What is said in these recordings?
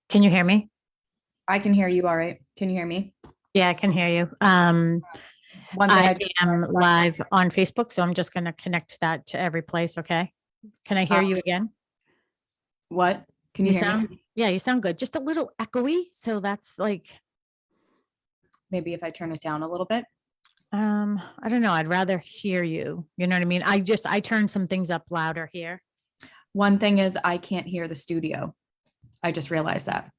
Can you hear me? I can hear you all right. Can you hear me? Yeah, I can hear you. One thing I I just am live on Facebook, so I'm just going to connect that to every place. Okay. Can I hear you again? what? Can you hear me? Yeah, you sound good. Just a little echoey. So that's like, Maybe if I turn it down a little bit. I don't know. I'd rather hear you. You know what I mean? I turned some things up louder here. One thing is I can't hear the studio. I just realized that.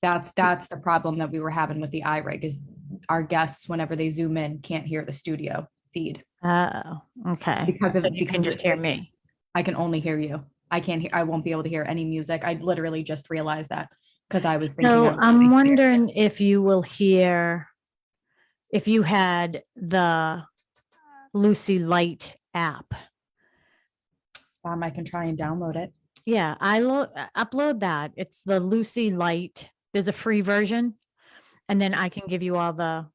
That's the problem that we were having with the iRig is our guests, whenever they zoom in, can't hear the studio feed. Oh, okay. Because So you can just hear me. I can only hear you. I won't be able to hear any music. I literally just realized that because I was thinking. So I'm wondering if you will hear, if you had the Lucy Light app. I can try and download it. Yeah, upload that. It's the Lucy Light. There's a free version. And then I can give you all the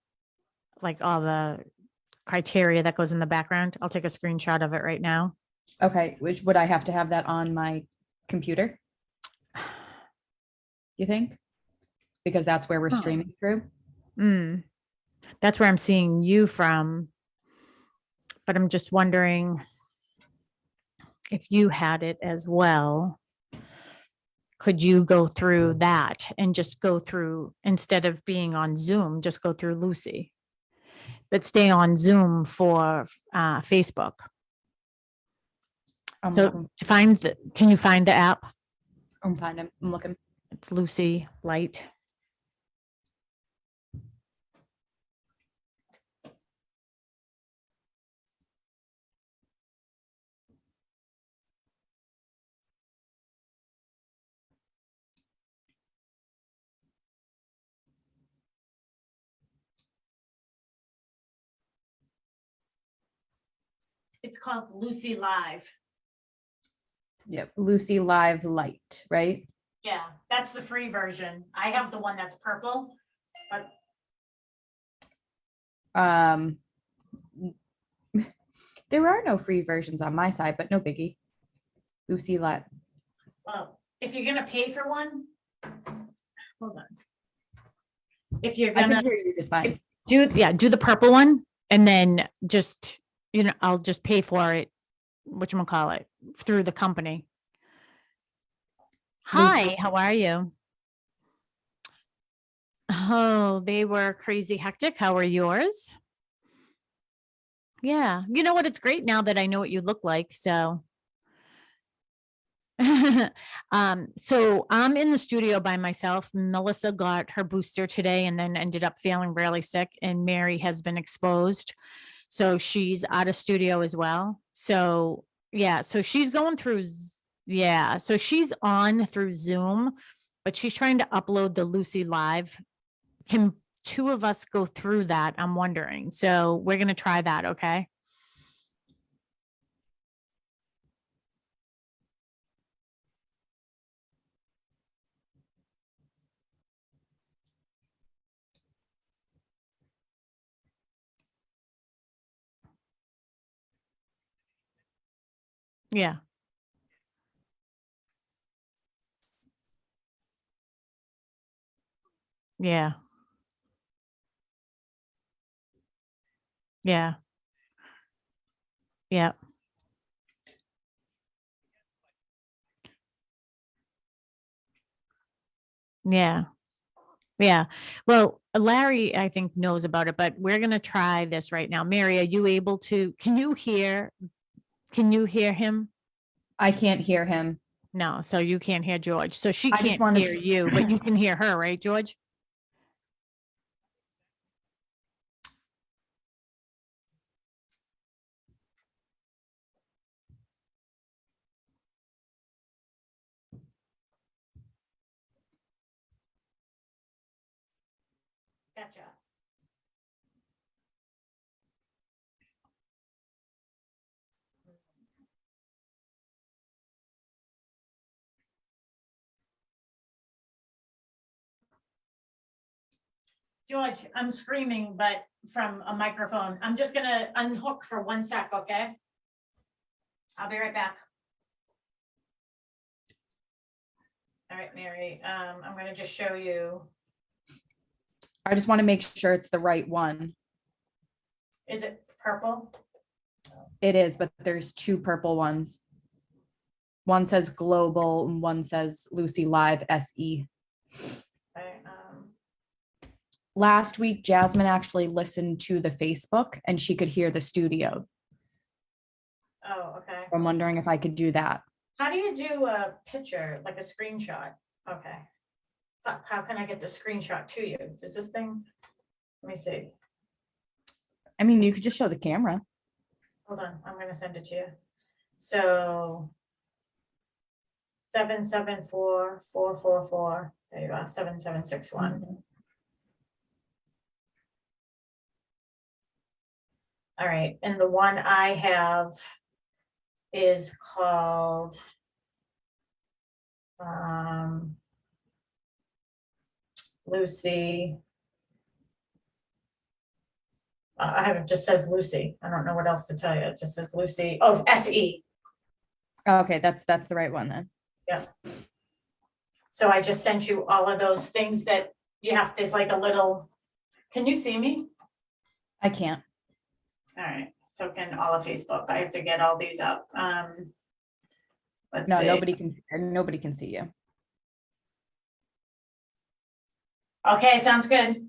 criteria that goes in the background. I'll take a screenshot of it right now. Okay, which would I have to have that on my computer? You think? Because that's where we're streaming through. That's where I'm seeing you from. But I'm just wondering if you had it as well. Could you go through that and just go through, instead of being on Zoom, just go through Lucy, but stay on Zoom for Facebook. So can you find the app? I'm finding. I'm looking. It's Lucy Light. It's called Lucy Live. Yep, Lucy Live Light, right? Yeah, that's the free version. I have the one that's purple, but there are no free versions on my side, but no biggie. Lucy Live. Well, if you're gonna pay for one, hold on. If you're I gonna can hear you just fine. do the purple one, and then just, I'll just pay for it, whatchamacallit, through the company. Hi, how are you? Oh, they were crazy hectic. How are yours? Yeah, you know what? It's great now that I know what you look like. So, so I'm in the studio by myself. Melissa got her booster today and then ended up feeling really sick, and Mary has been exposed. So she's out of studio as well. So yeah, so she's going through, so she's on through Zoom, but she's trying to upload the Lucy Live. Can two of us go through that? I'm wondering. So we're going to try that. Okay. Yeah. Yeah. Yeah. Yeah. Yeah. Yeah. Well, Larry, I think, knows about it, but we're going to try this right now. Mary, are you able to, can you hear him? I can't hear him. No, so you can't hear George. So she I just can't wanna- hear you, but you can hear her, right, George? Gotcha. George, I'm screaming, but from a microphone. I'm just gonna unhook for 1 sec, okay? I'll be right back. All right, Mary, I'm gonna just show you. I just want to make sure it's the right one. Is it purple? It is, but there's two purple ones. One says global and one says Lucy Live SE. Okay, Last week, Jasmine actually listened to the Facebook and she could hear the studio. oh, okay. I'm wondering if I could do that. How do you do a picture, like a screenshot? Okay. So how can I get the screenshot to you? Does this thing? Let me see. I mean, you could just show the camera. Hold on, I'm gonna send it to you. So 774-444. There you are, 7761. All right, and the one I have is called Lucy. I have, it just says Lucy. I don't know what else to tell you. It just says Lucy. Oh, SE. Okay, that's the right one then. Yeah. So I just sent you all of those things that you have. There's like a little, can you see me? I can't. All right, so can all of Facebook. I have to get all these up. Let's No, see. nobody can see you. Okay, sounds good.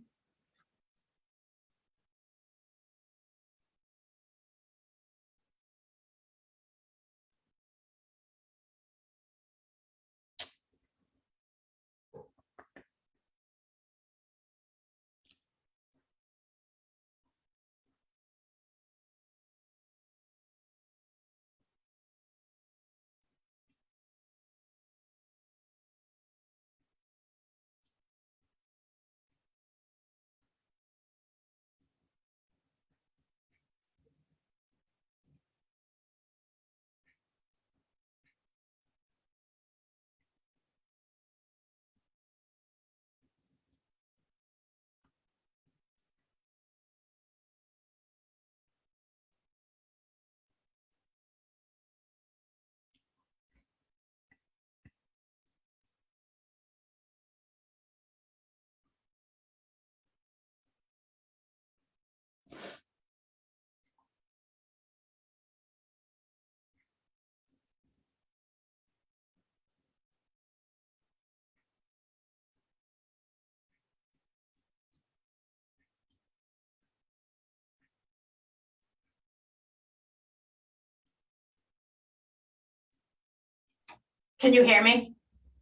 Can you hear me?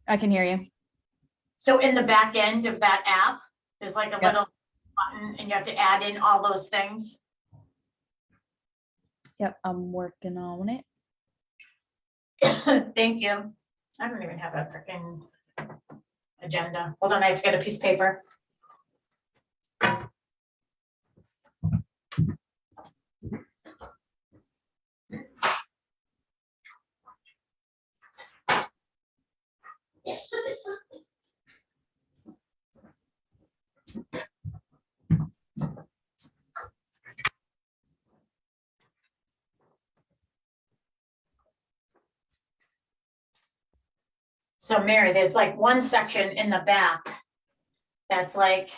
I can hear you. So in the back end of that app, there's like a Yep. little button and you have to add in all those things. Yep, I'm working on it. Thank you. I don't even have a freaking agenda. Hold on, I have to get a piece of paper. So Mary, there's like one section in the back that's like,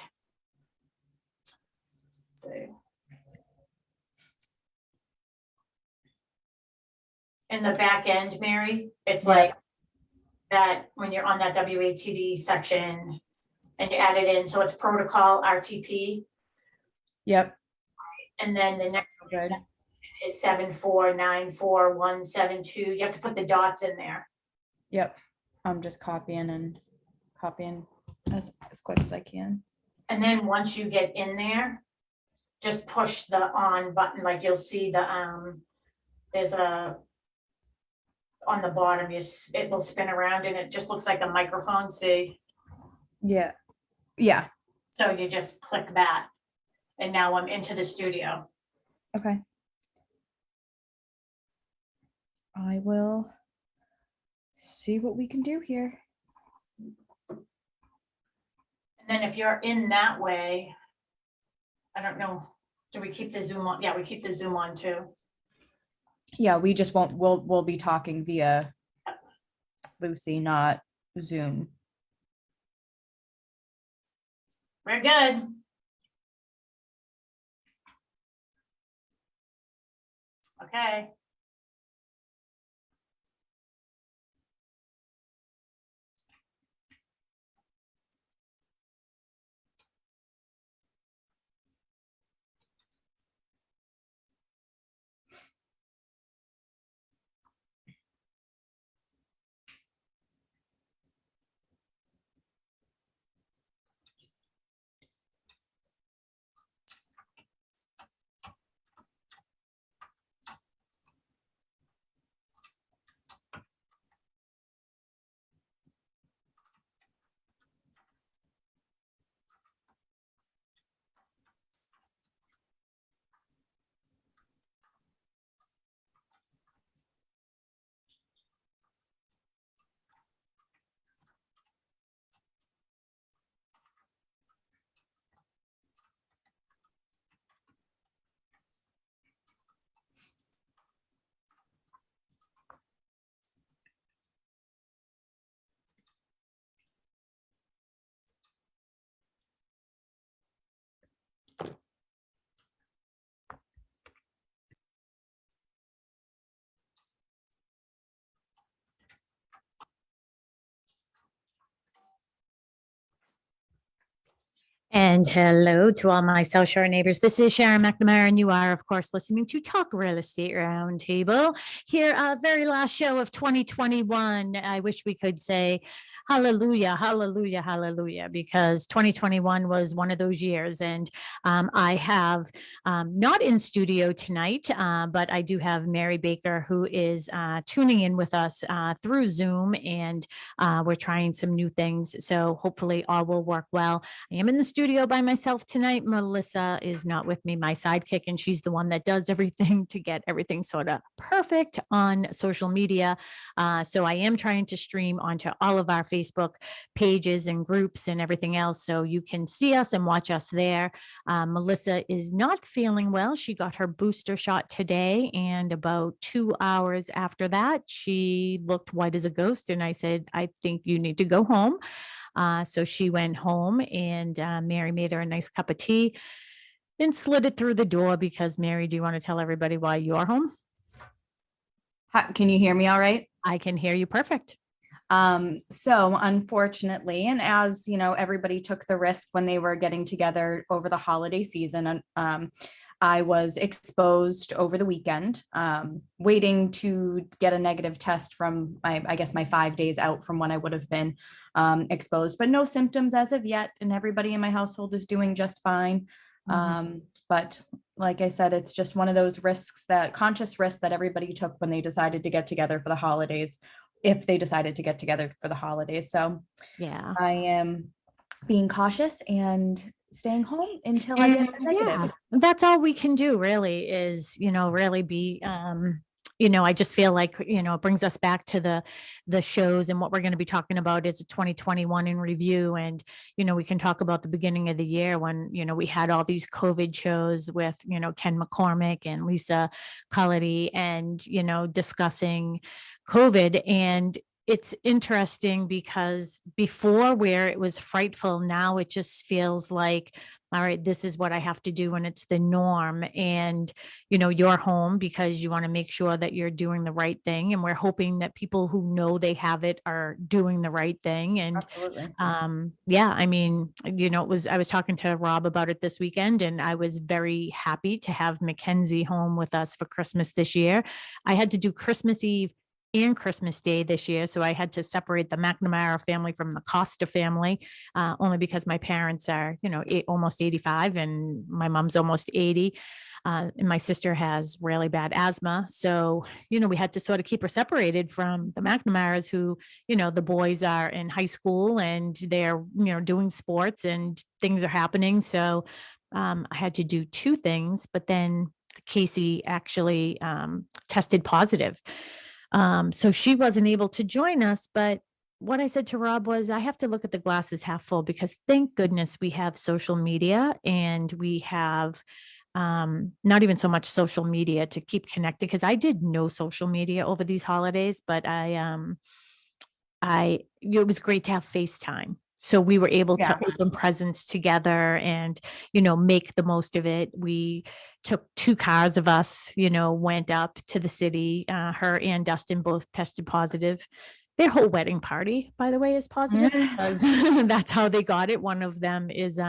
let's see. In the back end, Mary, it's Yeah. like that when you're on that WATD section and you add it in, so it's protocol RTP. Yep. And then the next Good. is 7494172. You have to put the dots in there. Yep. I'm just copying as quick as I can. And then once you get in there, just push the on button, like you'll see the, there's a, on the bottom, it will spin around and it just looks like a microphone, see? Yeah. Yeah. So you just click that. And now I'm into the studio. Okay. I will see what we can do here. And then if you're in that way, I don't know, do we keep the Zoom on? Yeah, we keep the Zoom on too. Yeah, we just won't, we'll be talking via Lucy, not Zoom. We're good. Okay. And hello to all my South Shore neighbors. This is Sharon McNamara, and you are, of course, listening to Talk Real Estate Roundtable. Here, very last show of 2021. I wish we could say hallelujah, hallelujah, hallelujah, because 2021 was one of those years. And I have not in studio tonight, but I do have Mary Baker, who is tuning in with us through Zoom, and we're trying some new things. So hopefully all will work well. I am in the studio by myself tonight. Melissa is not with me, my sidekick, and she's the one that does everything to get everything sort of perfect on social media. So I am trying to stream onto all of our Facebook pages and groups and everything else, so you can see us and watch us there. Melissa is not feeling well. She got her booster shot today, and about 2 hours after that, she looked white as a ghost. And I said, I think you need to go home. So she went home, and Mary made her a nice cup of tea and slid it through the door because, Mary, do you want to tell everybody why you're home? Can you hear me all right? I can hear you perfect. So unfortunately, and as you know, everybody took the risk when they were getting together over the holiday season. I was exposed over the weekend, waiting to get a negative test from I guess my 5 days out from when I would have been exposed, but no symptoms as of yet. And everybody in my household is doing just fine. But like I said, it's just one of those risks, that conscious risk that everybody took when they decided to get together for the holidays, if they decided to get together for the holidays. So yeah, I am being cautious and staying home until I get negative. That's all we can do, really, is, really be, I just feel like, it brings us back to the shows, and what we're going to be talking about is 2021 in review. And, we can talk about the beginning of the year when, we had all these COVID shows with, Ken McCormick and Lisa Cullity, and, discussing COVID. And it's interesting because before, where it was frightful, now it just feels like, all right, this is what I have to do when it's the norm. And, you're home because you want to make sure that you're doing the right thing. And we're hoping that people who know they have it are doing the right thing. And Absolutely. I mean, I was talking to Rob about it this weekend, and I was very happy to have Mackenzie home with us for Christmas this year. I had to do Christmas Eve and Christmas Day this year, so I had to separate the McNamara family from the Costa family, only because my parents are, almost 85, and my mom's almost 80. And my sister has really bad asthma. So, we had to sort of keep her separated from the McNamaras, who, the boys are in high school and they're, doing sports and things are happening. So I had to do two things, but then Casey actually tested positive. So she wasn't able to join us, but what I said to Rob was, I have to look at the glasses half full, because thank goodness we have social media, and we have not even so much social media to keep connected, because I did no social media over these holidays, but it was great to have FaceTime. So we were able to Yeah. open presents together and, make the most of it. We took 2 cars of us, went up to the city. Her and Dustin both tested positive. Their whole wedding party, by the way, is positive because that's how they got it. One of them is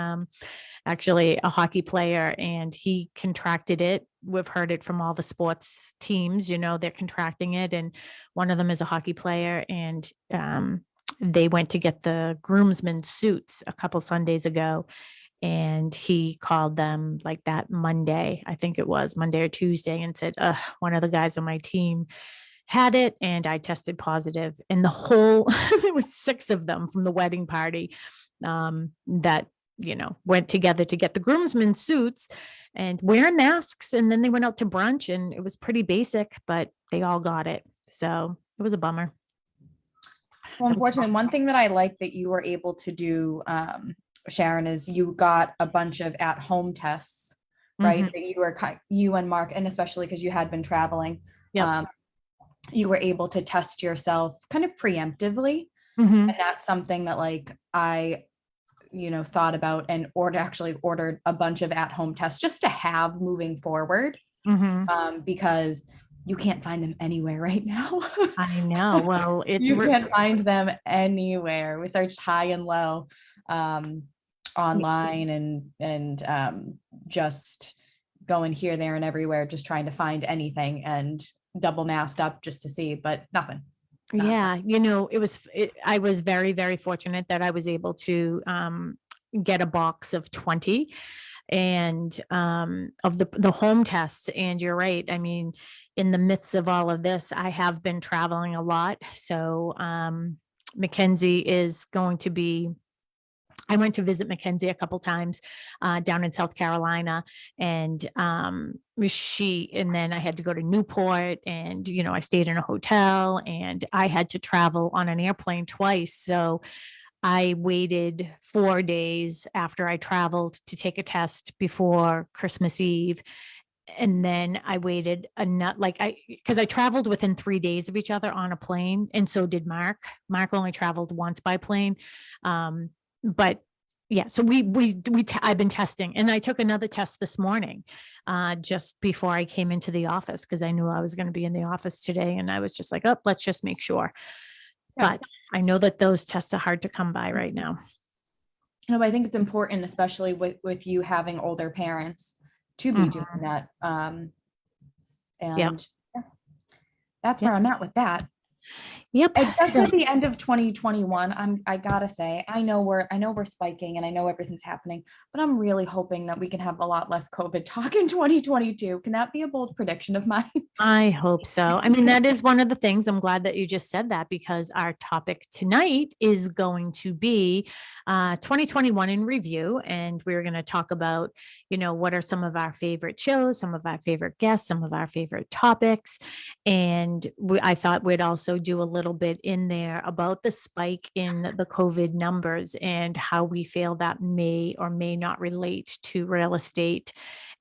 actually a hockey player and he contracted it. We've heard it from all the sports teams, they're contracting it. And one of them is a hockey player and they went to get the groomsmen suits a couple Sundays ago. And he called them like that Monday, I think it was Monday or Tuesday, and said, one of the guys on my team had it and I tested positive. And the whole, there was 6 of them from the wedding party that went together to get the groomsmen suits and wearing masks. And then they went out to brunch and it was pretty basic, but they all got it. So it was a bummer. Well, unfortunately, one thing that I like that you were able to do, Sharon, is you got a bunch of at-home tests, right? Mhm. That you and Mark, and especially because you had been traveling, Yep. you were able to test yourself kind of preemptively. Mhm. And that's something that like I thought about and actually ordered a bunch of at-home tests just to have moving forward, Mhm. because you can't find them anywhere right now. I know. Well, You can't find them anywhere. We searched high and low online and just going here, there, and everywhere, just trying to find anything and double masked up just to see, but nothing. Yeah, I was very, very fortunate that I was able to get a box of 20 and of the home tests. And you're right. I mean, in the midst of all of this, I have been traveling a lot. So Mackenzie is going to be I went to visit Mackenzie a couple times down in South Carolina, and and then I had to go to Newport, and I stayed in a hotel, and I had to travel on an airplane twice. So I waited 4 days after I traveled to take a test before Christmas Eve. And then I waited a nut because I traveled within 3 days of each other on a plane, and so did Mark. Mark only traveled once by plane. But yeah, so I've been testing, and I took another test this morning, just before I came into the office because I knew I was going to be in the office today, and I was just like, oh, let's just make sure. Yeah. But I know that those tests are hard to come by right now. But I think it's important, especially with you having older parents, to be doing that. Yep. And yeah, that's Yep. where I'm at with that. Yep. Especially at the end of 2021, I gotta say, I know we're spiking and I know everything's happening, but I'm really hoping that we can have a lot less COVID talk in 2022. Can that be a bold prediction of mine? I hope so. I mean, that is one of the things. I'm glad that you just said that because our topic tonight is going to be 2021 in review. And we're going to talk about, what are some of our favorite shows, some of our favorite guests, some of our favorite topics. And I thought we'd also do a little bit in there about the spike in the COVID numbers and how we feel that may or may not relate to real estate.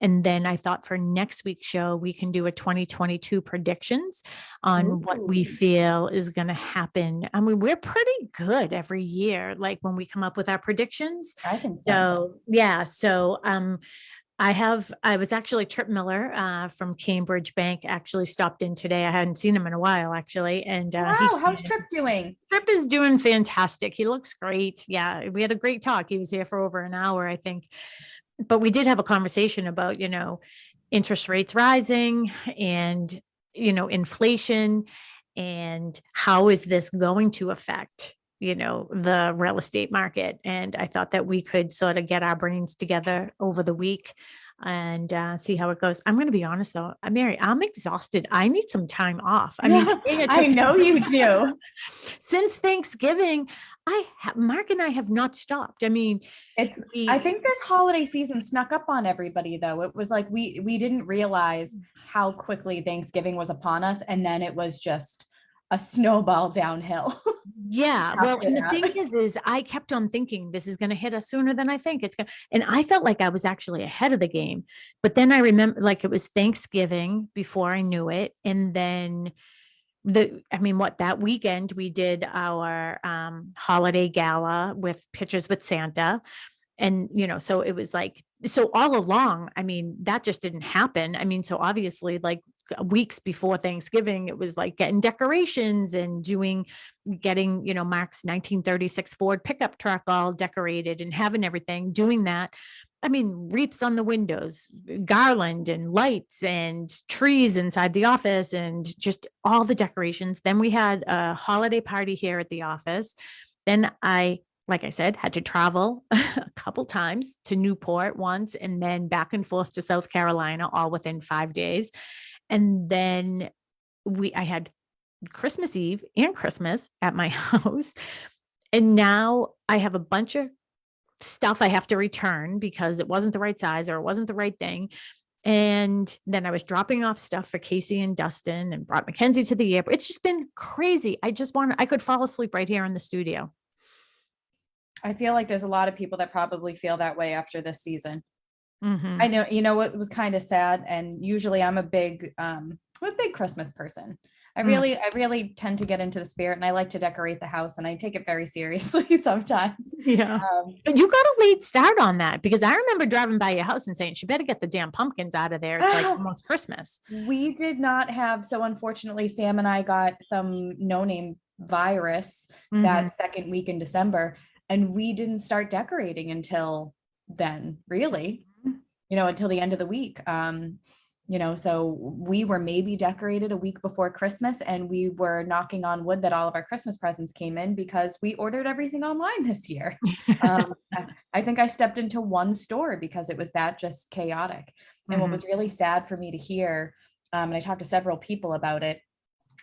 And then I thought for next week's show, we can do a 2022 predictions on what we feel is going to happen. I mean, we're pretty good every year, like when we come up with our predictions. I think so. So, yeah. So, I was actually Trip Miller from Cambridge Bank actually stopped in today. I hadn't seen him in a while actually. And Wow, how's Trip doing? Trip is doing fantastic. He looks great. Yeah, we had a great talk. He was here for over an hour, I think. But we did have a conversation about, interest rates rising and, inflation and how is this going to affect, the real estate market. And I thought that we could sort of get our brains together over the week and see how it goes. I'm going to be honest though, Mary, I'm exhausted. I need some time off. I mean, I know you do. Since Thanksgiving, Mark and I have not stopped. I mean, I think this holiday season snuck up on everybody though. It was like we didn't realize how quickly Thanksgiving was upon us, and then it was just a snowball downhill. Yeah. Well, after and the that. thing is I kept on thinking this is going to hit us sooner than I think it's going to. And I felt like I was actually ahead of the game. But then I remember like it was Thanksgiving before I knew it. And then that weekend we did our holiday gala with pictures with Santa. And, so it was like, so all along, that just didn't happen. So obviously, like weeks before Thanksgiving, it was like getting decorations and getting, Mark's 1936 Ford pickup truck all decorated and having everything, doing that. Wreaths on the windows, garland and lights and trees inside the office and just all the decorations. Then we had a holiday party here at the office. Then like I said, had to travel a couple times to Newport once and then back and forth to South Carolina, all within 5 days. And then I had Christmas Eve and Christmas at my house. And now I have a bunch of stuff I have to return because it wasn't the right size or it wasn't the right thing. And then I was dropping off stuff for Casey and Dustin and brought Mackenzie to the airport. It's just been crazy. I could fall asleep right here in the studio. I feel like there's a lot of people that probably feel that way after this season. Mm-hmm. I know, what was kind of sad. And usually I'm a big Christmas person. I really tend to get into the spirit, and I like to decorate the house, and I take it very seriously sometimes. Yeah. But you got a late start on that, because I remember driving by your house and saying, she better get the damn pumpkins out of there. It's like almost Christmas. We did not have, so unfortunately, Sam and I got some no-name virus that second week in December, and we didn't start decorating until then, really, until the end of the week. So we were maybe decorated a week before Christmas, and we were knocking on wood that all of our Christmas presents came in because we ordered everything online this year. I think I stepped into one store because it was that just chaotic. And what was really sad for me to hear, and I talked to several people about it,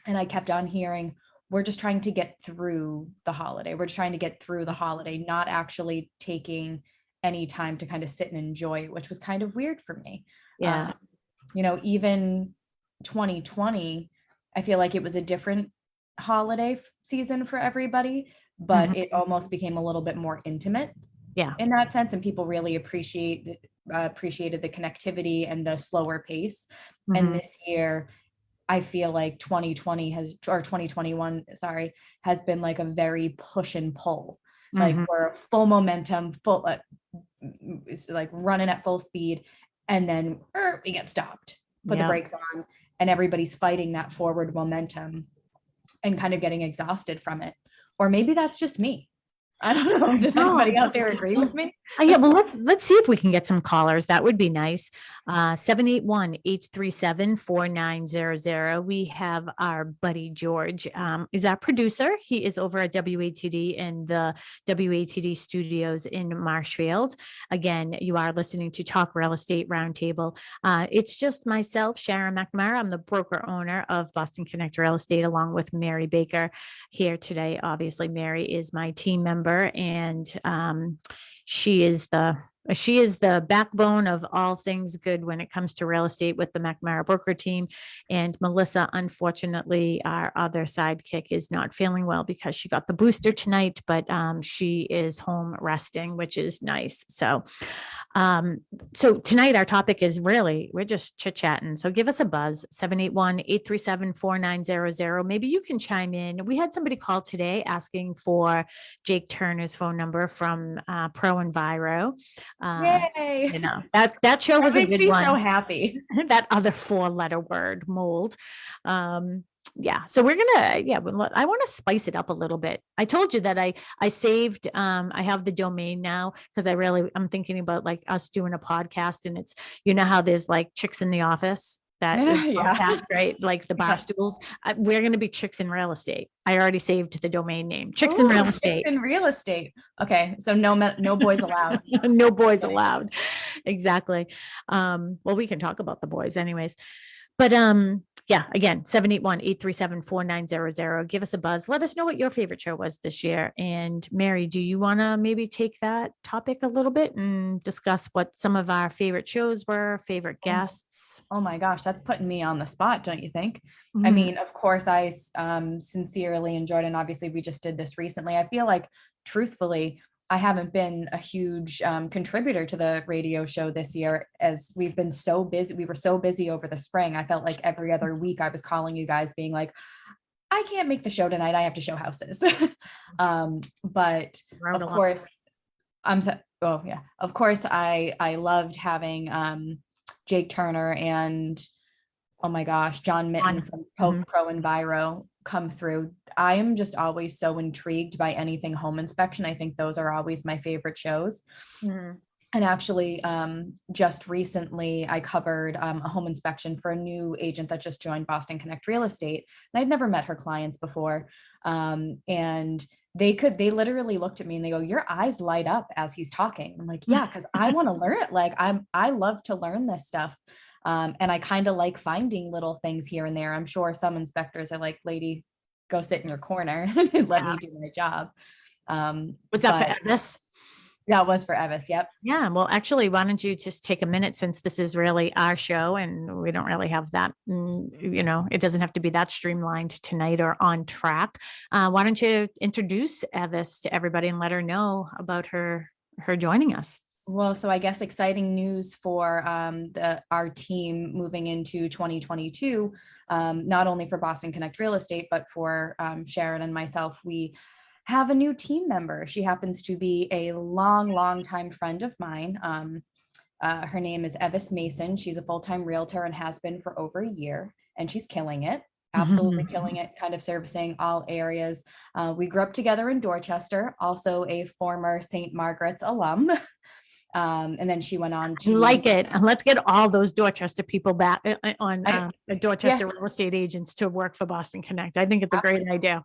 and I kept on hearing, we're just trying to get through the holiday. We're just trying to get through the holiday, not actually taking any time to kind of sit and enjoy it, which was kind of weird for me. Yeah. Even 2020, I feel like it was a different holiday season for everybody, but it almost became a little bit more intimate. Yeah. In that sense, and people really appreciated the connectivity and the slower pace. And this year, I feel like 2021, has been like a very push and pull. Like we're full momentum, it's like running at full speed. And then we get stopped, put the brakes on, and everybody's fighting that forward momentum and kind of getting exhausted from it. Or maybe that's just me. I don't know. Does anybody out there agree with me? Yeah, well, let's see if we can get some callers. That would be nice. 781-837-4900. We have our buddy George, is our producer. He is over at WATD in the WATD studios in Marshfield. Again, you are listening to Talk Real Estate Roundtable. It's just myself, Sharon McNamara. I'm the broker owner of Boston Connect Real Estate, along with Mary Baker here today. Obviously, Mary is my team member, and she is the backbone of all things good when it comes to real estate with the McNamara broker team. And Melissa, unfortunately, our other sidekick, is not feeling well because she got the booster tonight, but she is home resting, which is nice. So tonight our topic is really, we're just chit-chatting. So give us a buzz, 781-837-4900. Maybe you can chime in. We had somebody call today asking for Jake Turner's phone number from Pro Enviro. Yay! That show was a good one. So happy. That other 4-letter word, mold. So we're gonna, I want to spice it up a little bit. I told you that I saved, I have the domain now because I'm thinking about like us doing a podcast, and it's, how there's like Chicks in the Office, that podcast, right? Like the bar stools. We're going to be Chicks in Real Estate. I already saved the domain name, Chicks in Real Estate. Chicks in Real Estate. Okay. So no boys allowed. No boys allowed. Exactly. Well, we can talk about the boys anyways, but again, 781-837-4900. Give us a buzz. Let us know what your favorite show was this year. And Mary, do you want to maybe take that topic a little bit and discuss what some of our favorite shows were, favorite guests? Oh my gosh, that's putting me on the spot, don't you think? I mean, of course, I sincerely enjoyed, and obviously we just did this recently. I feel like, truthfully, I haven't been a huge contributor to the radio show this year, as we've been so busy. We were so busy over the spring. I felt like every other week I was calling you guys being like, I can't make the show tonight. I have to show houses. But Round of a lot. course, oh yeah, of course, I loved having Jake Turner and, oh my gosh, John Mitten from Mhm. Pro Enviro come through. I am just always so intrigued by anything home inspection. I think those are always my favorite shows. Mhm. And actually, just recently, I covered a home inspection for a new agent that just joined Boston Connect Real Estate. And I'd never met her clients before. And they literally looked at me and they go, "Your eyes light up as he's talking." I'm like, "Yeah, because I want to learn it. Like, I love to learn this stuff." And I kind of like finding little things here and there. I'm sure some inspectors are like, "Lady, go sit in your corner and let Yeah. me do my job." Was that for But Evis? that was for Evis. Yep. Yeah, well, actually, why don't you just take a minute since this is really our show and we don't really have that, it doesn't have to be that streamlined tonight or on track. Why don't you introduce Evis to everybody and let her know about her joining us? Well, so I guess exciting news for our team moving into 2022, not only for Boston Connect Real Estate, but for Sharon and myself. We have a new team member. She happens to be a long time friend of mine. Her name is Evis Mason. She's a full-time realtor and has been for over a year, and she's killing it. Absolutely killing it, kind of servicing all areas. We grew up together in Dorchester, also a former St. Margaret's alum. And then she went on to Like it. Let's get all those Dorchester people back on I, Dorchester yeah, real estate agents to work for Boston Connect. I think it's a great idea.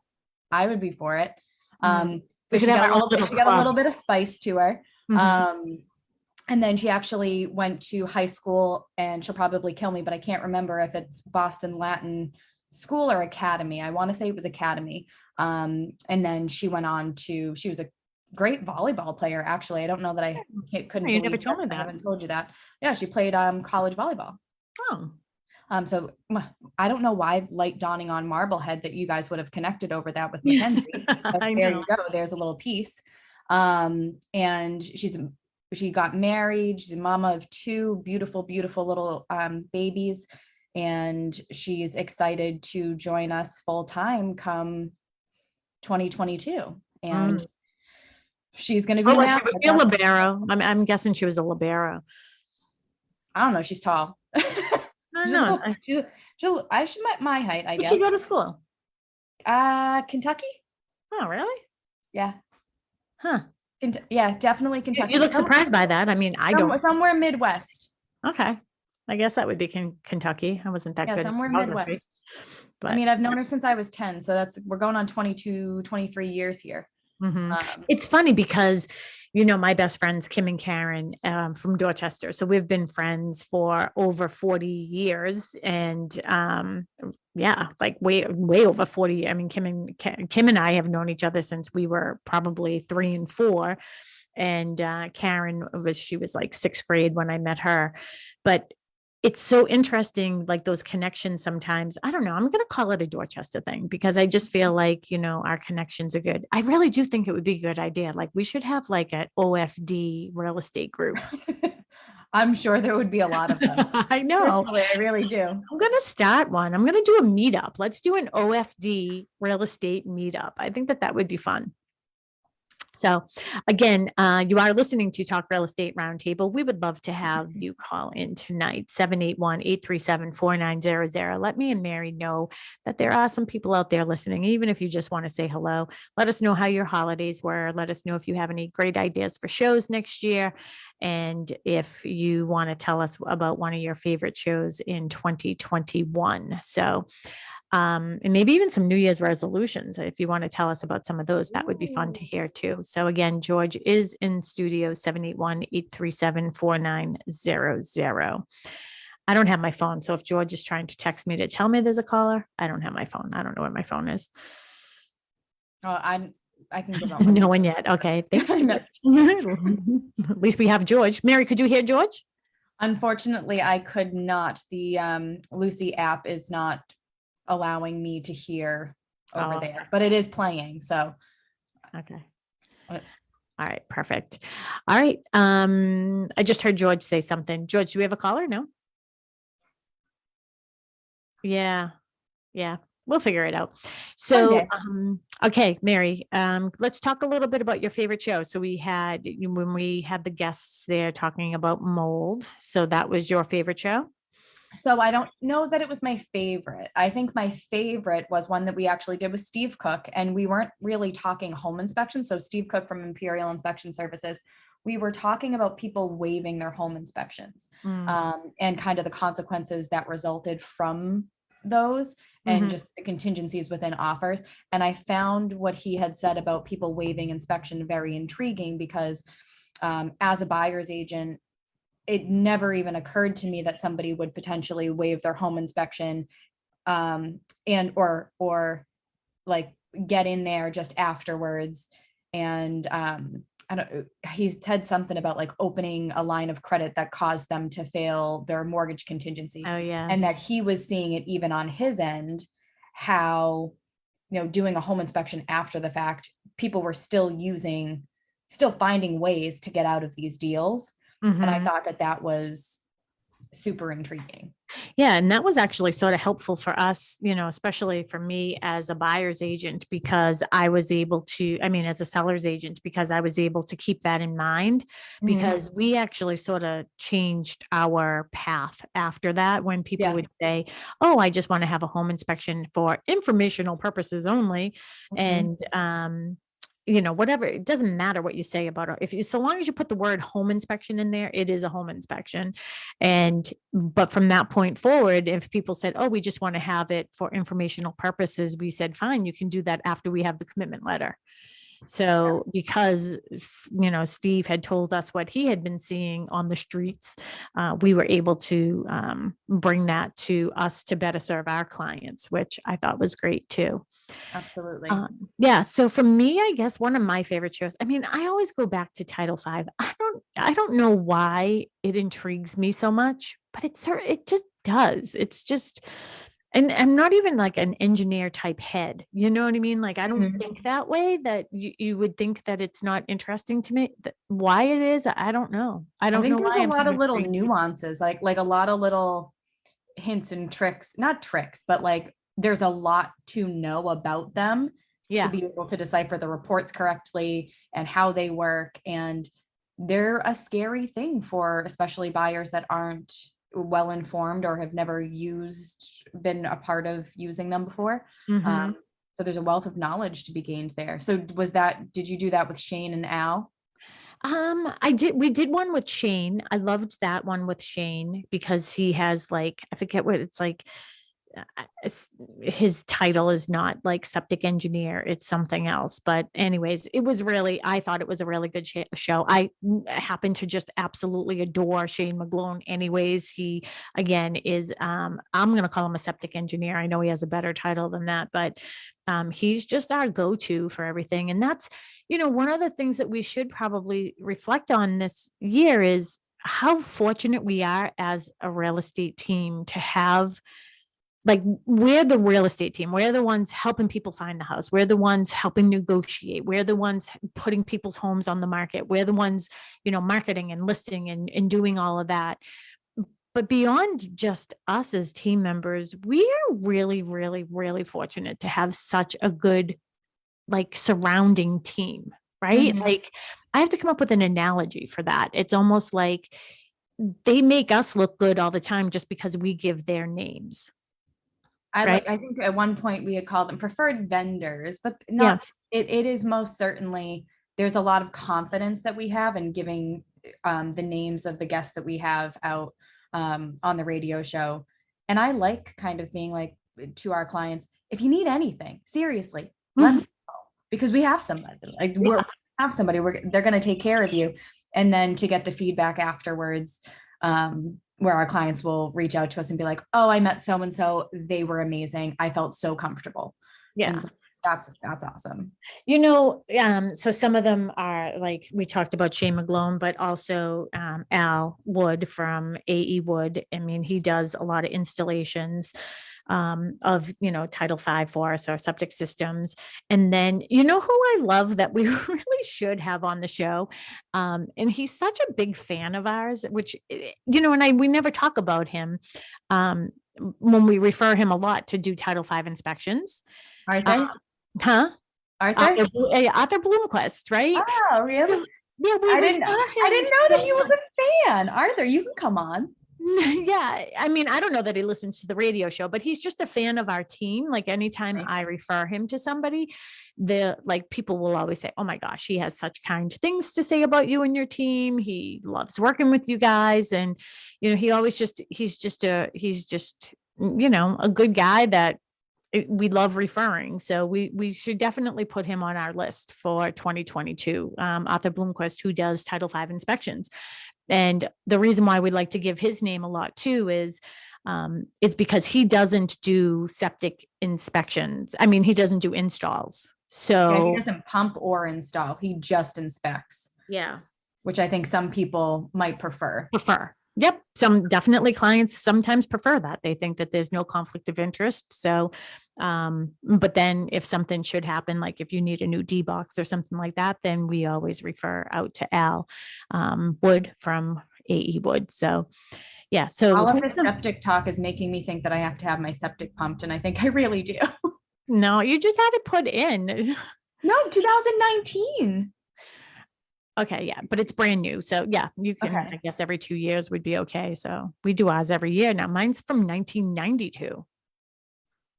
I would be for it. Mm. So We could have our own little she got a club. little bit of spice to her. Mhm. And then she actually went to high school, and she'll probably kill me, but I can't remember if it's Boston Latin School or Academy. I want to say it was Academy. And then she went on to, she was a great volleyball player, actually. I don't know that couldn't You never believe told that. me I that. haven't told you that. Yeah, she played college volleyball. Oh, So I don't know why light dawning on Marblehead that you guys would have connected over that with Mackenzie. But I there know. you go. There's a little piece. And she got married. She's a mama of two beautiful little babies. And she's excited to join us full time come 2022. And Mm. she's going to Oh, be well, now. she was a libero. I'm guessing she was a libero. I don't know. She's tall. I don't know. She's my height, I Where'd guess. she go to school? Kentucky. Oh, really? Yeah. Huh. Yeah, definitely Kentucky. You look surprised by that. I mean, I don't. Somewhere Midwest. Okay. I guess that would be Kentucky. I wasn't that Yeah, good at somewhere geography, Midwest. I but mean, I've known her since I was 10. So we're going on 22, 23 years here. it's funny because, my best friends, Kim and Karen, from Dorchester. So we've been friends for over 40 years and, yeah, like way over 40. I mean, Kim and I have known each other since we were probably 3 and 4. And Karen she was like 6th grade when I met her. But it's so interesting, like those connections sometimes. I don't know. I'm going to call it a Dorchester thing because I just feel like, our connections are good. I really do think it would be a good idea. Like we should have like an OFD real estate group. I'm sure there would be a lot of them. I know. Truthfully, I really do. I'm going to start one. I'm going to do a meetup. Let's do an OFD real estate meetup. I think that would be fun. So again, you are listening to Talk Real Estate Roundtable. We would love to have you call in tonight, 781-837-4900. Let me and Mary know that there are some people out there listening. Even if you just want to say hello, let us know how your holidays were. Let us know if you have any great ideas for shows next year. And if you want to tell us about one of your favorite shows in 2021. So and maybe even some New Year's resolutions. If you want to tell us about some of those, that would be fun to hear too. So again, George is in studio 781-837-4900. I don't have my phone. So if George is trying to text me to tell me there's a caller, I don't have my phone. I don't know where my phone is. Oh, I can give out No one yet. Okay. Thanks. At least we have George. Mary, could you hear George? Unfortunately, I could not. The Lucy app is not allowing me to hear over there, but it is playing. So okay. All right, perfect. All right. I just heard George say something. George, do we have a caller? No. Yeah. We'll figure it out. One So, day. okay, Mary, let's talk a little bit about your favorite show. So we had, when we had the guests there talking about mold. So that was your favorite show? So I don't know that it was my favorite. I think my favorite was one that we actually did with Steve Cook, and we weren't really talking home inspection. So Steve Cook from Imperial Inspection Services, we were talking about people waiving their home inspections, Mm, and kind of the consequences that resulted from those, and mhm. just the contingencies within offers. And I found what he had said about people waiving inspection very intriguing, because as a buyer's agent, it never even occurred to me that somebody would potentially waive their home inspection, and or like get in there just afterwards. And I don't, he said something about like opening a line of credit that caused them to fail their mortgage contingency, Oh, and yes. that he was seeing it even on his end, how, doing a home inspection after the fact, people were still finding ways to get out of these deals. And I Mhm. thought that that was super intriguing. Yeah, and that was actually sort of helpful for us, especially for me as a buyer's agent, because I was able to, I mean, as a seller's agent, because I was able to keep that in mind, Mhm. because we actually sort of changed our path after that when people Yeah. would say, oh, I just want to have a home inspection for informational purposes only. Mhm. And, whatever, it doesn't matter what you say about it. If you, so long as you put the word home inspection in there, it is a home inspection. And but from that point forward, if people said, oh, we just want to have it for informational purposes, we said, fine, you can do that after we have the commitment letter. So because, Steve had told us what he had been seeing on the streets, we were able to bring that to us to better serve our clients, which I thought was great too. Absolutely. Yeah. So for me, I guess one of my favorite shows, I mean, I always go back to Title Five. I don't know why it intrigues me so much, but it just does. It's just, and I'm not even like an engineer type head. You know what I mean? Like, I don't Mhm. think that way, that you would think that it's not interesting to me. Why it is, I don't know. I I don't know think there's why a I'm so lot of little intrigued. nuances, like a lot of little hints and tricks, not tricks, but like there's a lot to know about them to Yeah. be able to decipher the reports correctly and how they work. And they're a scary thing for especially buyers that aren't well informed or have never been a part of using them before. Hmm. Um, so there's a wealth of knowledge to be gained there. So did you do that with Shane and Al? We did one with Shane. I loved that one with Shane because he has, like, I forget what it's like. His title is not like septic engineer, it's something else. But anyways, I thought it was a really good show. I happen to just absolutely adore Shane McGlone. Anyways, he again is, I'm going to call him a septic engineer. I know he has a better title than that, but he's just our go-to for everything. And that's, one of the things that we should probably reflect on this year is how fortunate we are as a real estate team to have, like, we're the real estate team. We're the ones helping people find the house. We're the ones helping negotiate. We're the ones putting people's homes on the market. We're the ones, marketing and listing and doing all of that. But beyond just us as team members, we are really, really, really fortunate to have such a good, like, surrounding team, right? Mhm. Like, I have to come up with an analogy for that. It's almost like they make us look good all the time just because we give their names, right? I think at one point we had called them preferred vendors, but Yeah. not, it is most certainly, there's a lot of confidence that we have in giving the names of the guests that we have out on the radio show. And I like kind of being like to our clients, if you need anything, seriously, let me Mhm. know, because we have somebody, like Yeah. they're going to take care of you. And then to get the feedback afterwards, where our clients will reach out to us and be like, oh, I met so and so, they were amazing, I felt so comfortable. And Yeah. so that's awesome. So some of them are, like, we talked about Shane McGlone, but also Al Wood from AE Wood. I mean, he does a lot of installations of, Title V for us, our septic systems. And then, who I love that we really should have on the show. And he's such a big fan of ours, which, and we never talk about him. when we refer him a lot to do Title V inspections. Aren't they? Huh? Aren't they? Arthur Bloomquist, right? Oh, really? So, yeah, we I didn't refer I him didn't know that so he was much. a fan. Arthur, you can come on. Yeah, I mean, I don't know that he listens to the radio show, but he's just a fan of our team. Like anytime Right. I refer him to somebody, the like people will always say, "Oh my gosh, he has such kind things to say about you and your team. He loves working with you guys." And he always he's just a good guy that we love referring. So we should definitely put him on our list for 2022. Arthur Bloomquist, who does Title V inspections. And the reason why we like to give his name a lot too is because he doesn't do septic inspections. I mean, he doesn't do installs. Yeah, So he doesn't pump or install. He just inspects, yeah, which I think some people might prefer. Yep. Some definitely clients sometimes prefer that. They think that there's no conflict of interest. So, but then if something should happen, like if you need a new D box or something like that, then we always refer out to Al Wood from AE Wood. So, yeah. So All of this septic talk is making me think that I have to have my septic pumped, and I think I really do. no, you just had to put in. No, 2019. Okay, yeah, but it's brand new. So yeah, you can, Okay. I guess every 2 years would be okay. So we do ours every year. Now mine's from 1992.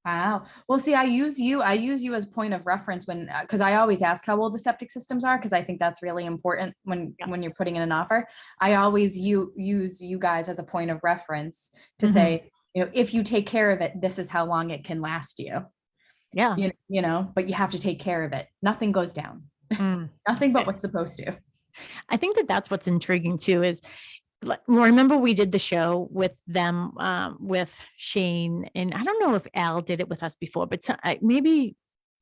Wow. Well, see, I use you as point of reference when, because I always ask how old the septic systems are, because I think that's really important when you're putting in an offer. I always use you guys as a point of reference to say, if you take care of it, this is how long it can last you. Yeah. But you have to take care of it. Nothing goes down. Nothing but what's supposed to. I think that that's what's intriguing too is remember we did the show with them with Shane, and I don't know if Al did it with us before, but maybe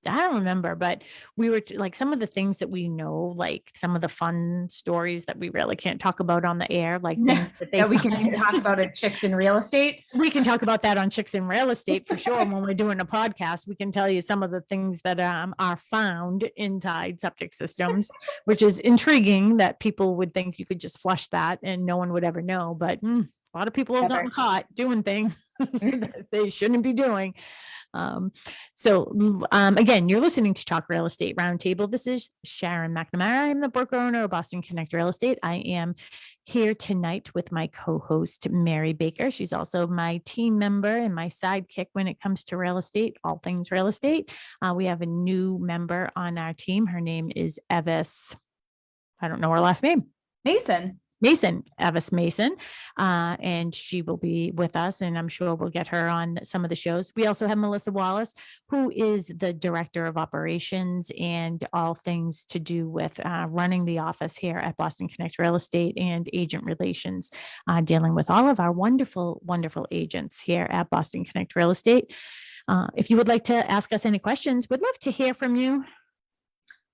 I don't remember, but we were like some of the things that we know, like some of the fun stories that we really can't talk about on the air, like things that they we can talk about it, chicks in real estate. We can talk about that on Chicks in Real Estate for sure. When we're doing a podcast, we can tell you some of the things that are found inside septic systems, which is intriguing that people would think you could just flush that and no one would ever know. But a lot of people have gotten caught doing things that they shouldn't be doing. Again, you're listening to Talk Real Estate Roundtable. This is Sharon McNamara. I'm the broker owner of Boston Connect Real Estate. I am here tonight with my co-host, Mary Baker. She's also my team member and my sidekick when it comes to real estate, all things real estate. We have a new member on our team. Her name is Evis. I don't know her last name. Evis Mason, and she will be with us, and I'm sure we'll get her on some of the shows. We also have Melissa Wallace, who is the director of operations and all things to do with running the office here at Boston Connect Real Estate and agent relations, dealing with all of our wonderful, wonderful agents here at Boston Connect Real Estate. If you would like to ask us any questions, we'd love to hear from you.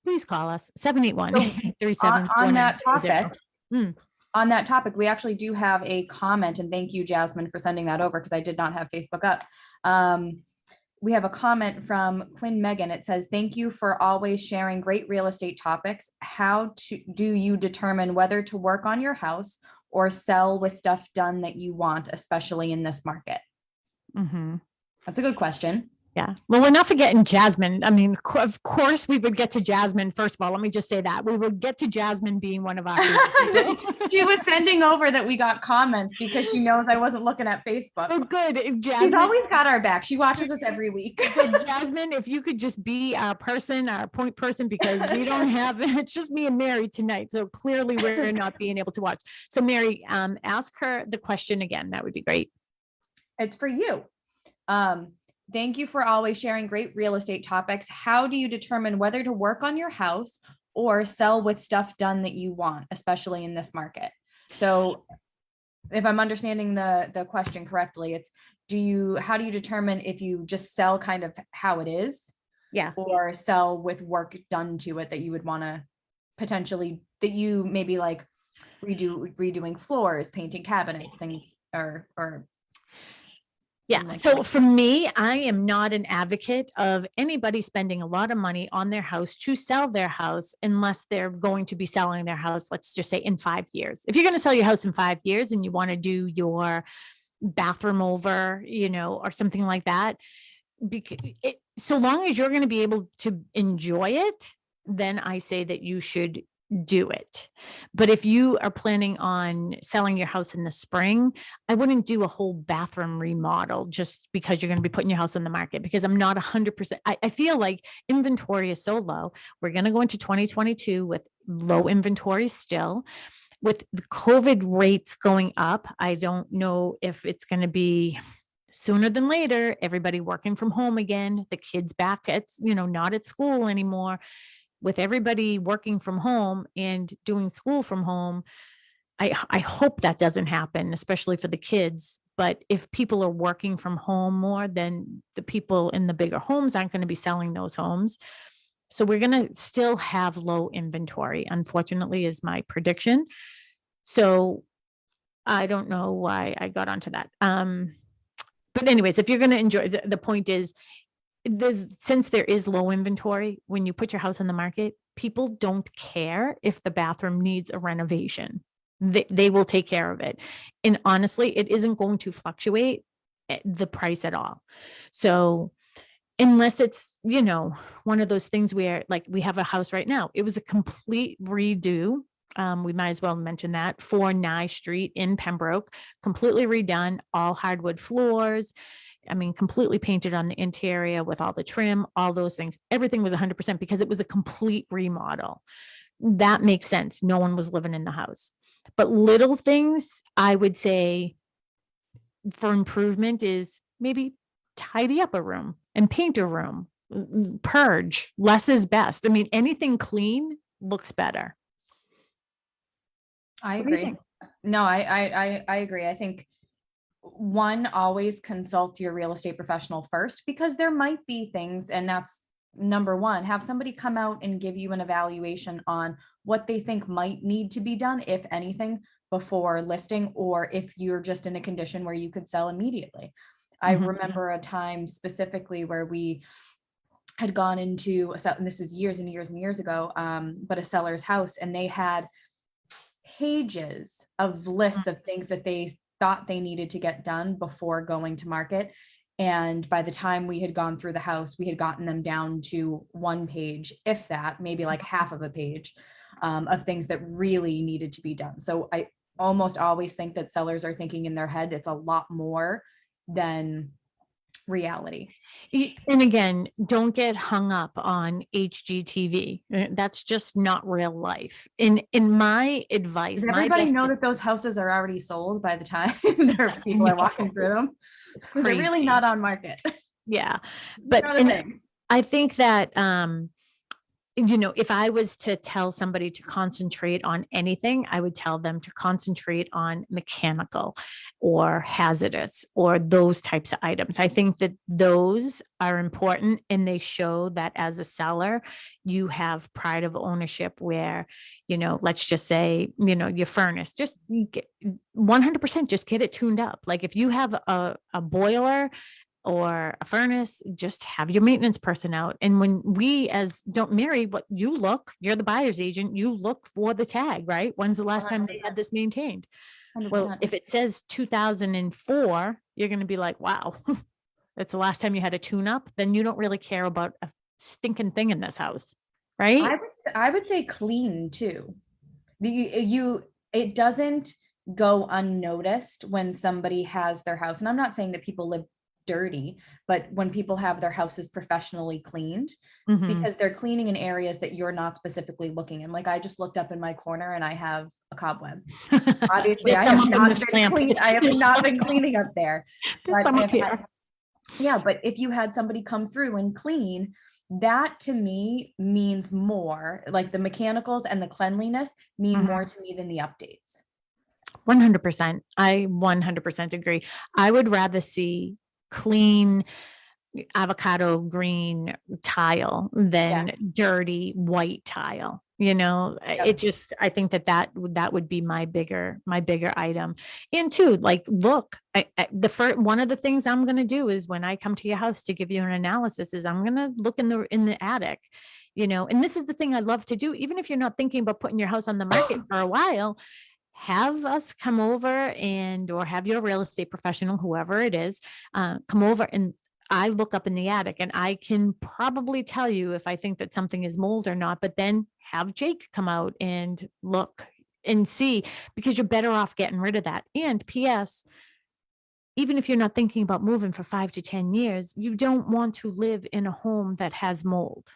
Please call us 781-837-4900. On that topic, we actually do have a comment, and thank you, Jasmine, for sending that over because I did not have Facebook up. We have a comment from Quinn Megan. It says, "Thank you for always sharing great real estate topics. How do you determine whether to work on your house or sell with stuff done that you want, especially in this market?" That's a good question. Yeah. Well, we're not forgetting Jasmine. I mean, of course we would get to Jasmine. First of all, let me just say that we would get to Jasmine being one of our people. She was sending over that we got comments because she knows I wasn't looking at Facebook. Oh, good. Jasmine, she's always got our back. She watches us every week. Good, Jasmine, if you could just be our person, our point person, because we don't have, it's just me and Mary tonight. So clearly we're not being able to watch. So Mary, ask her the question again. That would be great. It's for you. Thank you for always sharing great real estate topics. How do you determine whether to work on your house or sell with stuff done that you want, especially in this market? So if I'm understanding the question correctly, it's how do you determine if you just sell kind of how it is? Yeah. Or sell with work done to it that you would want to potentially, that you maybe like redoing floors, painting cabinets, things or yeah. So for me, I am not an advocate of anybody spending a lot of money on their house to sell their house unless they're going to be selling their house, let's just say in 5 years. If you're going to sell your house in 5 years and you want to do your bathroom over, or something like that. So long as you're going to be able to enjoy it, then I say that you should do it. But if you are planning on selling your house in the spring, I wouldn't do a whole bathroom remodel just because you're going to be putting your house on the market, because I'm not 100%. I feel like inventory is so low. We're going to go into 2022 with low inventory still. With the COVID rates going up, I don't know if it's going to be sooner than later, everybody working from home again, the kids back at, not at school anymore. With everybody working from home and doing school from home, I hope that doesn't happen, especially for the kids. But if people are working from home more, then the people in the bigger homes aren't going to be selling those homes. So we're going to still have low inventory, unfortunately, is my prediction. So I don't know why I got onto that. But anyways, if you're going to enjoy, the point is, since there is low inventory, when you put your house on the market, people don't care if the bathroom needs a renovation. They will take care of it. And honestly, it isn't going to fluctuate the price at all. So unless it's, one of those things where, like, we have a house right now, it was a complete redo. We might as well mention that, 4 Nye Street in Pembroke, completely redone, all hardwood floors. I mean, completely painted on the interior with all the trim, all those things. Everything was 100% because it was a complete remodel. That makes sense. No one was living in the house. But little things, I would say, for improvement is maybe tidy up a room and paint a room, purge. Less is best. I mean, anything clean looks better. I What do you agree. think? No, I agree. I think one, always consult your real estate professional first, because there might be things, and that's number one, have somebody come out and give you an evaluation on what they think might need to be done, if anything, before listing, or if you're just in a condition where you could sell immediately. I remember a time specifically where we had gone into, and this is years and years and years ago, but a seller's house, and they had pages of lists of things that they thought they needed to get done before going to market. And by the time we had gone through the house, we had gotten them down to 1 page, if that, maybe like half of a page, of things that really needed to be done. So I almost always think that sellers are thinking in their head it's a lot more than reality. And again, don't get hung up on HGTV. That's just not real life. In my advice, Does everybody know that those houses are already sold by the time people are walking through them? They're really not on market. Yeah. But I think that, if I was to tell somebody to concentrate on anything, I would tell them to concentrate on mechanical or hazardous or those types of items. I think that those are important, and they show that as a seller, you have pride of ownership where, let's just say, your furnace, just get 100%, just get it tuned up. Like if you have a boiler or a furnace, just have your maintenance person out. And when Mary, you're the buyer's agent, you look for the tag, right? When's the last time they had this maintained? 100%. Well, if it says 2004, you're going to be like, wow, that's the last time you had a tune up. Then you don't really care about a stinking thing in this house, right? I would say clean too. It doesn't go unnoticed when somebody has their house. And I'm not saying that people live dirty, but when people have their houses professionally cleaned, because they're cleaning in areas that you're not specifically looking in. Like I just looked up in my corner and I have a cobweb. Obviously, I have not been cleaning up there. But if you had somebody come through and clean, that to me means more. Like the mechanicals and the cleanliness mean more to me than the updates. 100%. I 100% agree. I would rather see clean avocado green tile than dirty white tile. It just, I think that would be my bigger item. And two, like, look, one of the things I'm going to do is when I come to your house to give you an analysis is I'm going to look in the attic, and this is the thing I love to do. Even if you're not thinking about putting your house on the market for a while, have us come over and, or have your real estate professional, whoever it is, come over, and I look up in the attic and I can probably tell you if I think that something is mold or not, but then have Jake come out and look and see, because you're better off getting rid of that. And PS, even if you're not thinking about moving for 5 to 10 years, you don't want to live in a home that has mold.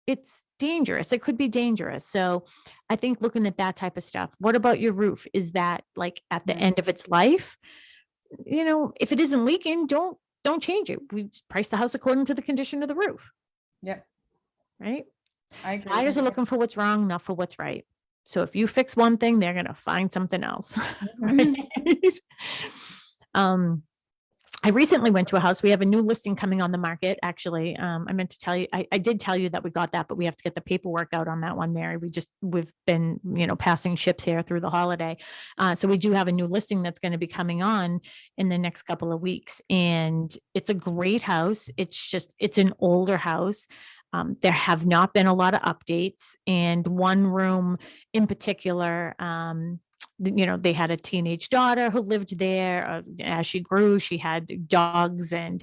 It's dangerous. It could be dangerous. So I think looking at that type of stuff. What about your roof? Is that like at the end of its life? If it isn't leaking, don't change it. We just price the house according to the condition of the roof, Yep. right? I agree. Buyers are looking for what's wrong, not for what's right. So if you fix one thing, they're gonna find something else. Right? I recently went to a house. We have a new listing coming on the market. Actually, I meant to tell you, I did tell you that we got that, but we have to get the paperwork out on that one, Mary. We've been, passing ships here through the holiday. So we do have a new listing that's going to be coming on in the next couple of weeks. And it's a great house. It's an older house. There have not been a lot of updates, and one room in particular, they had a teenage daughter who lived there. As she grew, she had dogs, and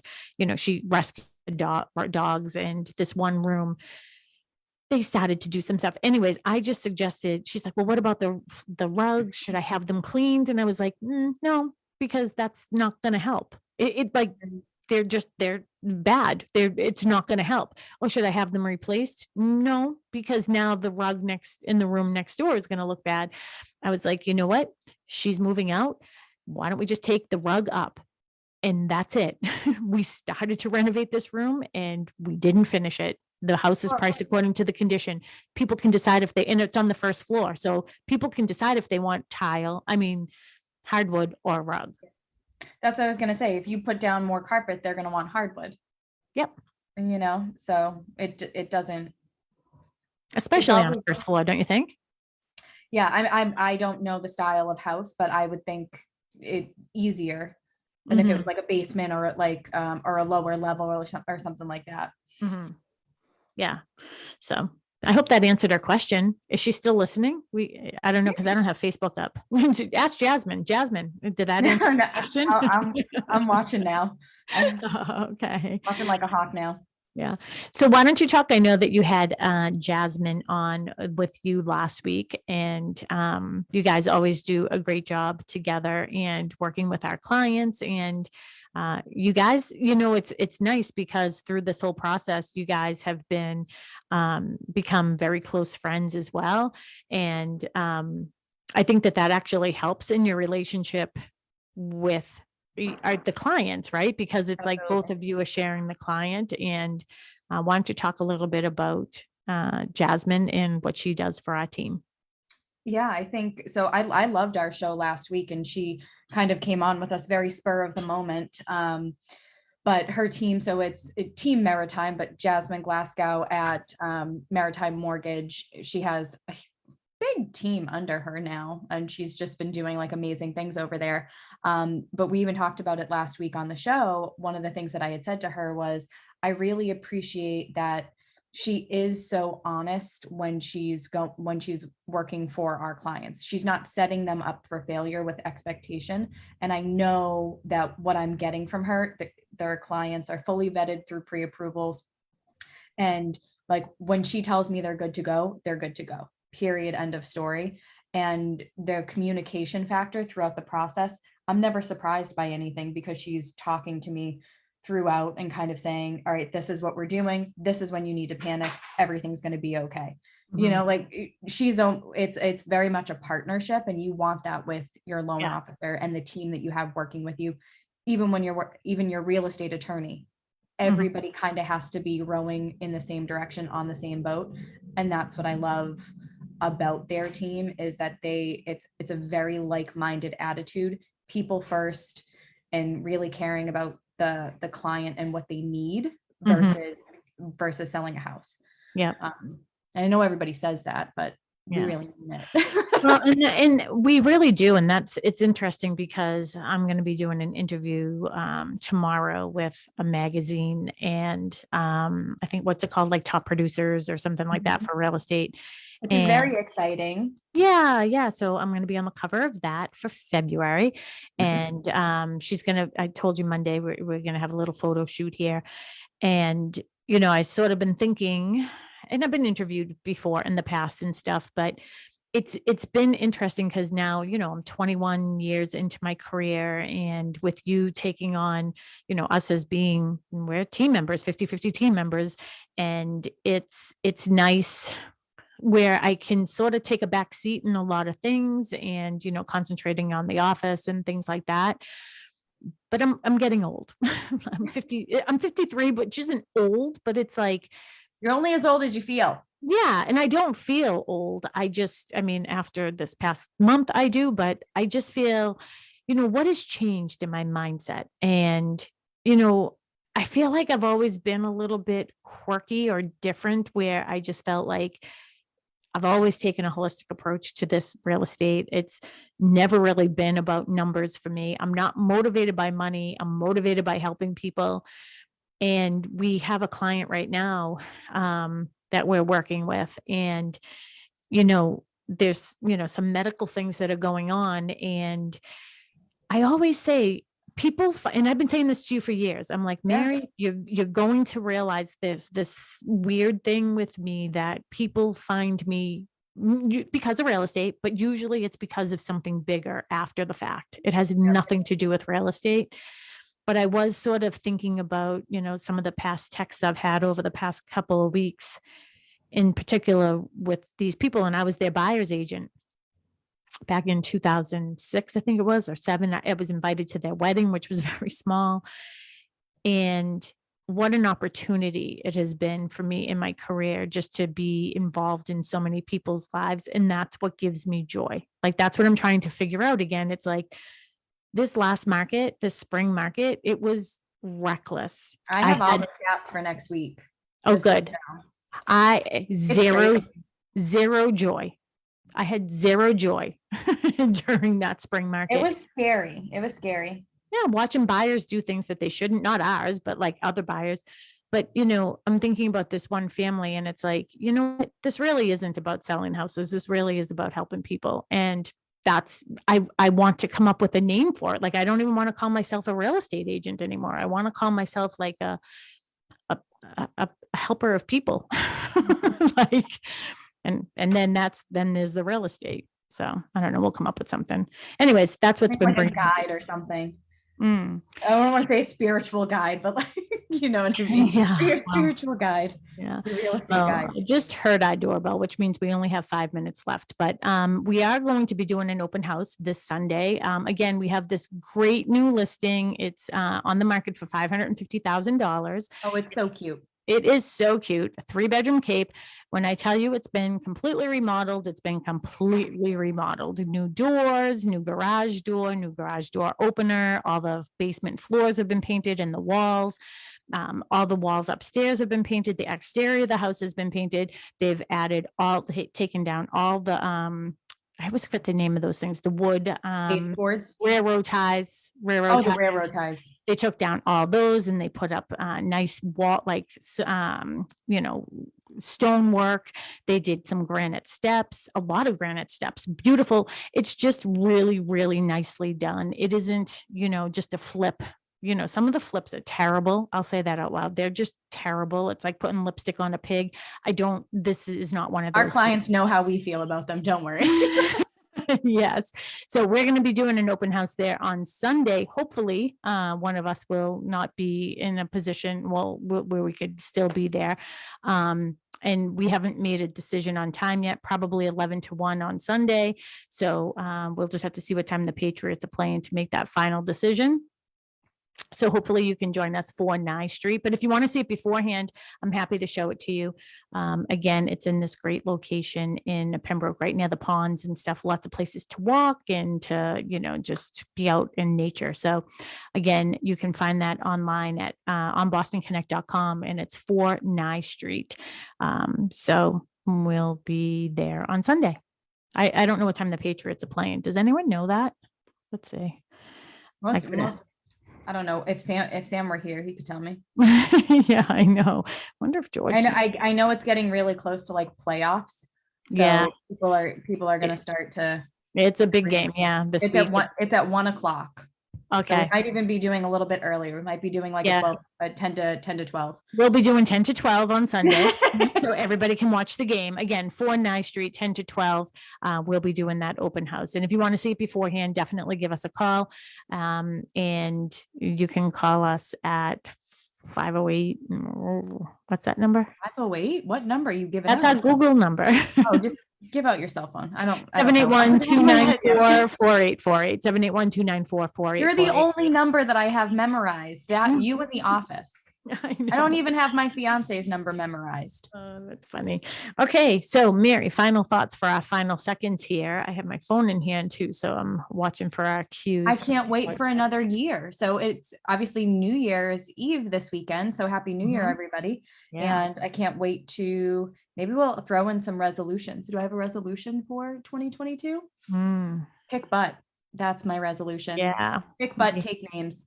she rescued dogs. And this one room, they started to do some stuff. Anyways, I just suggested. She's like, "Well, what about the rugs? Should I have them cleaned?" And I was like, "No, because that's not going to help. They're bad. It's not going to help. Or should I have them replaced? No, because now the rug in the room next door is going to look bad." I was like, you know what? She's moving out. Why don't we just take the rug up? And that's it. We started to renovate this room and we didn't finish it. The house is priced according to the condition. People can decide and it's on the first floor. So people can decide if they want hardwood or rug. That's what I was going to say. If you put down more carpet, they're going to want hardwood. Yep. So it doesn't. Especially on the first floor, don't you think? Yeah. I don't know the style of house, but I would think it easier than if it was like a basement or or a lower level or something like that. Yeah. So I hope that answered our question. Is she still listening? I don't know, because I don't have Facebook up. Ask Jasmine. Jasmine, did that answer the question? I'm watching now. Okay. Watching like a hawk now. Yeah. So why don't you talk? I know that you had Jasmine on with you last week, and you guys always do a great job together and working with our clients. And you guys, it's nice because through this whole process, you guys have been become very close friends as well. And I think that actually helps in your relationship with the clients, right? Because it's like both of you are sharing the client. And why don't you talk a little bit about Jasmine and what she does for our team? Yeah, I think so. I loved our show last week, and she kind of came on with us very spur of the moment. But her team, so it's Team Maritime, but Jasmine Glasgow at Maritime Mortgage, she has a big team under her now, and she's just been doing like amazing things over there. But we even talked about it last week on the show. One of the things that I had said to her was, I really appreciate that she is so honest when she's working for our clients. She's not setting them up for failure with expectation. And I know that what I'm getting from her, their clients are fully vetted through pre-approvals. And like when she tells me they're good to go, they're good to go. Period. End of story. And the communication factor throughout the process, I'm never surprised by anything because she's talking to me throughout and kind of saying, all right, this is what we're doing. This is when you need to panic. Everything's going to be okay. Like it's very much a partnership, and you want that with your loan officer and the team that you have working with you. Even when even your real estate attorney, everybody kind of has to be rowing in the same direction on the same boat. And that's what I love about their team, is that it's a very like-minded attitude, people first, and really caring about the client and what they need versus selling a house. Yeah. And I know everybody says that, but We Yeah. really mean it. Well, and we really do. And it's interesting because I'm going to be doing an interview tomorrow with a magazine and I think what's it called, like top producers or something like that for real estate. Which is And very exciting. yeah. So I'm going to be on the cover of that for February. Mhm. And I told you Monday, we're going to have a little photo shoot here. And, I sort of been thinking, and I've been interviewed before in the past and stuff, but it's been interesting because now, I'm 21 years into my career and with you taking on, us as being, we're team members, 50-50 team members. And it's nice where I can sort of take a back seat in a lot of things and, concentrating on the office and things like that. But I'm getting old. I'm 53, which isn't old, but it's like, You're only as old as you feel. yeah, and I don't feel old. I mean, after this past month, I do, but I just feel, what has changed in my mindset? And, you know, I feel like I've always been a little bit quirky or different where I just felt like I've always taken a holistic approach to this real estate. It's never really been about numbers for me. I'm not motivated by money. I'm motivated by helping people. And we have a client right now that we're working with. And, there's, some medical things that are going on. And I always say, and I've been saying this to you for years. I'm like, Yeah. Mary, you're going to realize this weird thing with me that people find me because of real estate, but usually it's because of something bigger after the fact. It has nothing to do with real estate. But I was sort of thinking about, some of the past texts I've had over the past couple of weeks, in particular with these people. And I was their buyer's agent back in 2006, I think it was, or seven. I was invited to their wedding, which was very small. And what an opportunity it has been for me in my career just to be involved in so many people's lives. And that's what gives me joy. Like, that's what I'm trying to figure out again. It's like this spring market, it was reckless. I have all the stats for next week. Oh, Just so good. you know. I zero joy. I had zero joy during that spring market. It was scary. It was scary. Yeah, watching buyers do things that they shouldn't, not ours, but like other buyers. But, I'm thinking about this one family and it's like, what? This really isn't about selling houses. This really is about helping people. And I want to come up with a name for it. Like, I don't even want to call myself a real estate agent anymore. I want to call myself like a, a helper of people. Like, and then then there's the real estate. So I don't know. We'll come up with something. Anyways, that's what's been Like a bringing. guide or something. Mm. I don't want to say spiritual guide, but like, you know what I mean? Yeah. Your spiritual guide. Yeah. Your real estate guide. I just heard our doorbell, which means we only have 5 minutes left, but we are going to be doing an open house this Sunday. Again, we have this great new listing. It's on the market for $550,000. Oh, it's so cute. It is so cute. A 3-bedroom cape. When I tell you it's been completely remodeled, it's been completely remodeled. New doors, new garage door opener. All the basement floors have been painted and the walls. All the walls upstairs have been painted. The exterior of the house has been painted. They've taken down all the, I always forget the name of those things, the wood, Baseboards. railroad ties. The railroad ties. They took down all those and they put up nice wall, like, stonework. They did some granite steps, a lot of granite steps, beautiful. It's just really, really nicely done. It isn't, just a flip. Some of the flips are terrible. I'll say that out loud. They're just terrible. It's like putting lipstick on a pig. This is not one of those. Our clients know how we feel about them. Don't worry. Yes. So we're going to be doing an open house there on Sunday. Hopefully, one of us will not be in a position, where we could still be there. And we haven't made a decision on time yet, probably 11 to 1 on Sunday. So we'll just have to see what time the Patriots are playing to make that final decision. So hopefully you can join us for Nye Street. But if you want to see it beforehand, I'm happy to show it to you. Again, it's in this great location in Pembroke, right near the ponds and stuff. Lots of places to walk and to, just be out in nature. So again, you can find that online at on bostonconnect.com, and it's for Nye Street. So will be there on Sunday. I don't know what time the Patriots are playing. Does anyone know that? Let's see. I I don't know if Sam were here, he could tell me. Yeah, I know. Wonder if George. I know it's getting really close to like playoffs. So Yeah. people are going to start to. It's a big game. Yeah. This week. It's at 1:00. So Okay. we might even be doing a little bit earlier. We might be doing like a 10 to 12. We'll be doing 10 to 12 on Sunday. So everybody can watch the game. Again, 4 Nye Street, 10 to 12. We'll be doing that open house. And if you want to see it beforehand, definitely give us a call. And you can call us at 508. What's that number? 508? What number are you giving? That's our Google number. Oh, just give out your cell phone. I don't 781-294-4848. 781-294-4848. You're the only number that I have memorized. That you in the office. I don't even have my fiance's number memorized. That's funny. Okay, so Mary, final thoughts for our final seconds here. I have my phone in hand too, so I'm watching for our cues. I can't wait for another year. So it's obviously New Year's Eve this weekend. So happy New Year, everybody. Yeah. And I can't wait to, maybe we'll throw in some resolutions. Do I have a resolution for 2022? Kick butt. That's my resolution. Yeah. Kick butt, take names.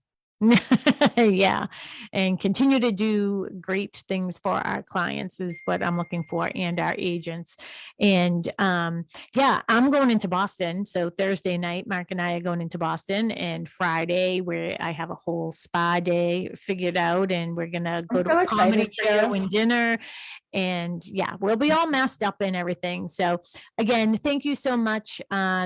Yeah, and continue to do great things for our clients is what I'm looking for, and our agents. And yeah, I'm going into Boston. So Thursday night, Mark and I are going into Boston, and Friday where I have a whole spa day figured out, and we're gonna go to a comedy show and dinner. And yeah, we'll be all messed up and everything. So again, thank you so much.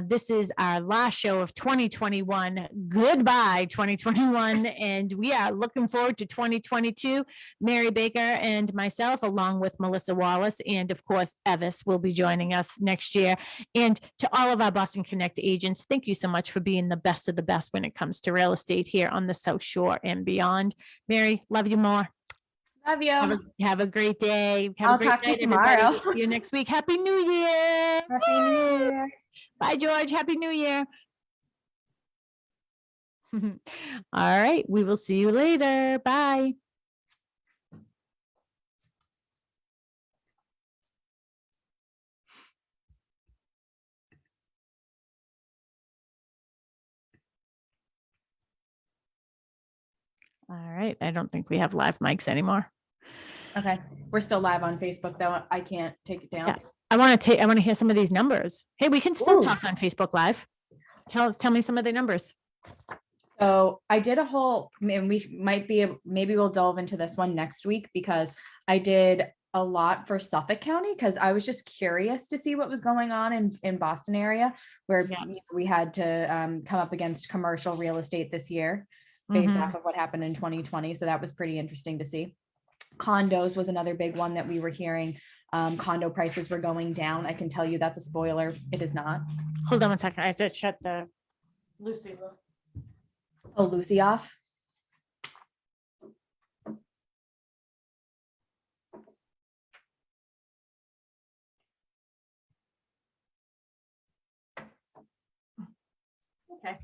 This is our last show of 2021. Goodbye, 2021. And we are looking forward to 2022. Mary Baker and myself, along with Melissa Wallace, and of course, Evis will be joining us next year. And to all of our Boston Connect agents, thank you so much for being the best of the best when it comes to real estate here on the South Shore and beyond. Mary, love you more. Love you. Have a great day. I'll talk to you tomorrow. We'll see you next week. Happy New Year. Happy New Year. Bye, George. Happy New Year. All right. We will see you later. Bye. All right. I don't think we have live mics anymore. Okay. We're still live on Facebook though. I can't take it down. Yeah. I want to hear some of these numbers. Hey, we can still talk on Facebook Live. Tell me some of the numbers. So I did a whole, and maybe we'll delve into this one next week, because I did a lot for Suffolk County, because I was just curious to see what was going on in Boston area, where we had to come up against commercial real estate this year based off of what happened in 2020. So that was pretty interesting to see. Condos was another big one that we were hearing. Condo prices were going down. I can tell you that's a spoiler. It is not. Hold on one second. I have to shut the Lucy. Oh, Lucy off. Okay.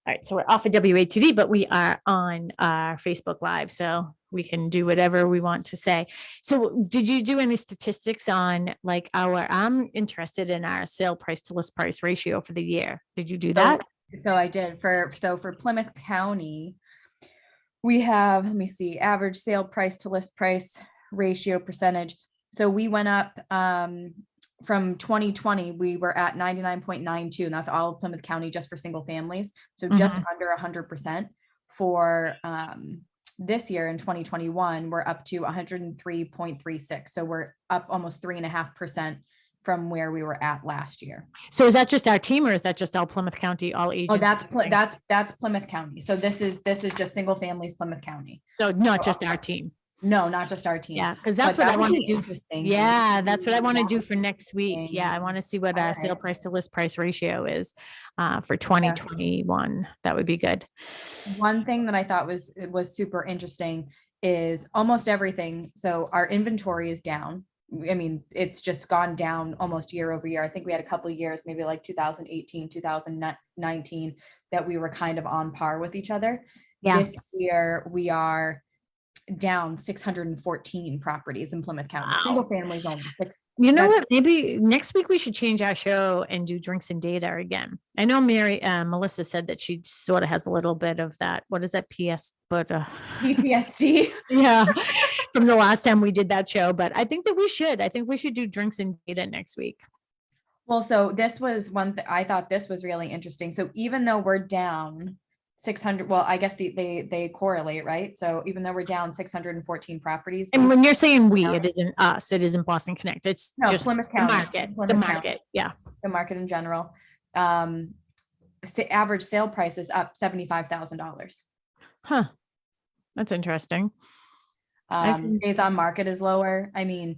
All right, so we're off of WATD, but we are on our Facebook Live, so we can do whatever we want to say. So did you do any statistics on like I'm interested in our sale price to list price ratio for the year. Did you do that? So I did for Plymouth County, we have, let me see, average sale price to list price ratio percentage. So we went up from 2020, we were at 99.92, and that's all of Plymouth County just for single families. So just under 100%. For this year in 2021, we're up to 103.36. So we're up almost 3.5% from where we were at last year. So is that just our team, or is that just all Plymouth County, all agents? Oh, that's Plymouth County. So this is just single families, Plymouth County. So not just our team. No, not just our team. Yeah, because that's what I want to do. Yeah, that's what I want to do for next week. Yeah, I want to see what our sale price to list price ratio is for 2021. That would be good. One thing that I thought was super interesting is almost everything. So our inventory is down. I mean, it's just gone down almost year over year. I think we had a couple of years, maybe like 2018, 2019, that we were kind of on par with each other. Yeah. This year we are down 614 properties in Plymouth County. Wow. Single families only. You know That's- what? Maybe next week we should change our show and do drinks and data again. I know Melissa said that she sort of has a little bit of that. What is that? PTSD. Yeah, from the last time we did that show. But I think that we should. I think we should do drinks and data next week. Well, so this was one that I thought this was really interesting. So even though we're down 600, well, I guess they correlate, right? So even though we're down 614 properties. And when you're saying we, it isn't us. It isn't Boston Connect. It's No, just Plymouth the County. market. Plymouth The County. market. Yeah. The market in general. Average sale price is up $75,000. Huh. That's interesting. I've seen- Days on market is lower. I mean,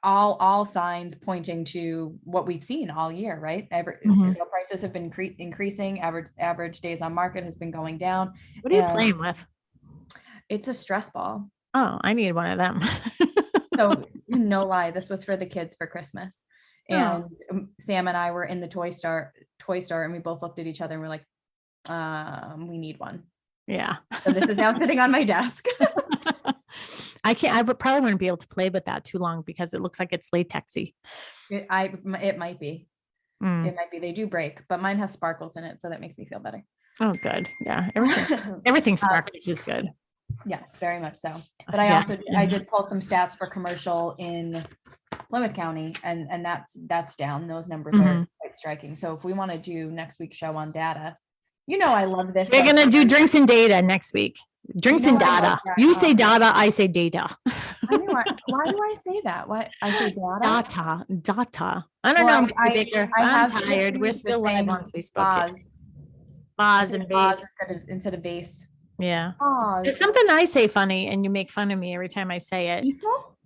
all signs pointing to what we've seen all year, right? Mhm. Sale prices have been increasing. Average days on market has been going down. What are you And playing with? It's a stress ball. Oh, I need one of them. So no lie, this was for the kids for Christmas. Oh. And Sam and I were in the toy store, and we both looked at each other and we're like, we need one. Yeah. So this is now sitting on my desk. I would probably wouldn't be able to play with that too long because it looks like it's latexy. It might be. Mm. It might be. They do break, but mine has sparkles in it, so that makes me feel better. Oh, good. Yeah. Everything sparkles is good. Yes, very much so. But I Yeah. also I did pull some stats for commercial in Plymouth County, and that's down. Those numbers are quite striking. So if we want to do next week's show on data, I love this. We're going to do drinks and data next week. Drinks and I love data. that. You say data, I say data. Why do I say that? Why I say data? Data. I don't Well, know. Baker. I'm have tired. We're the still live same on Facebook. pause. Pause and base. Instead of base. Yeah. Pause. There's something I say funny and you make fun of me every time I say it. Easel?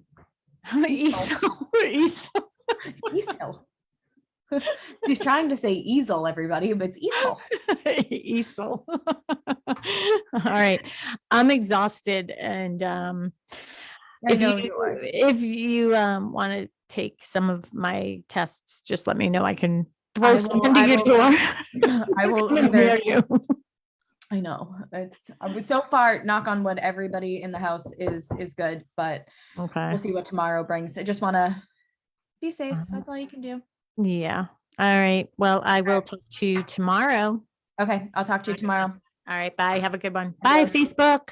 Easel. Easel. She's trying to say easel, everybody, but it's easel. Easel. All right. I'm exhausted. And if you want to take some of my tests, just let me know. I can throw something to your door. I will hear you. I know it's so far, knock on wood, everybody in the house is good, but Okay. we'll see what tomorrow brings. I just want to be safe. That's all you can do. Yeah. All right. Well, I will talk to you tomorrow. Okay. I'll talk to you tomorrow. All right. Bye. Have a good one. Bye, Facebook.